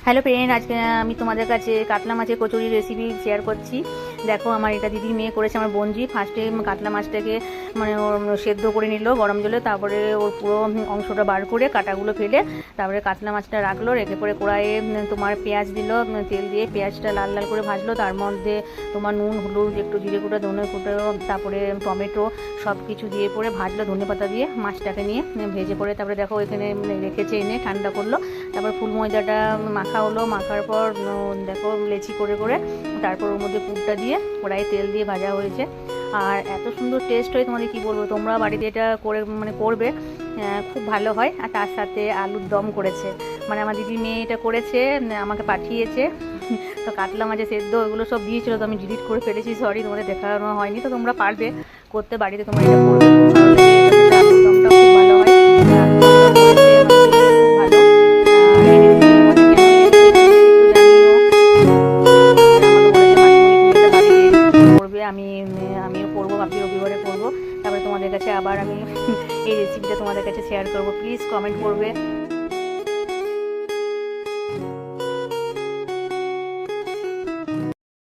Hello friend, আজকে আমি তোমাদের কাছে কাতলা মাছের কচুরি রেসিপি শেয়ার করছি। দেখো, আমার এটা দিদির মেয়ে করেছে, আমার বোনজি। ফার্স্টে কাতলা মাছটাকে মানে ওর সেদ্ধ করে নিল গরম জলে, তারপরে ওর পুরো অংশটা বার করে কাঁটাগুলো ফেলে তারপরে কাতলা মাছটা রাখলো, রেখে পরে কড়াইয়ে তোমার পেঁয়াজ দিল, তেল দিয়ে পেঁয়াজটা লাল লাল করে ভাজলো। তার মধ্যে তোমার নুন, হলুদ, একটু জিরে গুঁড়ো, ধনে গুঁড়ো, তারপরে টমেটো সব কিছু দিয়ে পরে ভাজলো ধনেপাতা দিয়ে মাছটাকে নিয়ে ভেজে পরে তারপরে দেখো এখানে রেখেছে, এনে ঠান্ডা করলো। তারপর ফুল ময়দাটা মাখা হলো, মাখার পর দেখো লেচি করে করে তারপর ওর মধ্যে পুরটা দিয়ে কড়াইয়ে তেল দিয়ে ভাজা হয়েছে। আর এত সুন্দর টেস্ট হয়, তোমাদের কি বলবো, তোমরা বাড়িতে এটা করে করবে, খুব ভালো হয়। আর তার সাথে আলুর দম করেছে, মানে আমার দিদি মেয়ে এটা করেছে, আমাকে পাঠিয়েছে। তো কাতলা মাঝে সেদ্ধ এগুলো সব দিয়েছিলো, তো আমি ডিলিট করে ফেলেছি, সরি, তোমাদের দেখানো হয়নি। তো তোমরা পারবে করতে, বাড়িতে তোমরা এটা করবে, খুব ভালো লাগে। আলুর দমটা খুব ভালো হয়, আমিও করবো, ভাবছি রবিবারে করবো। তারপরে তোমাদের কাছে আবার আমি এই রেসিপিটা তোমাদের কাছে শেয়ার করবো। প্লিজ কমেন্ট করবে।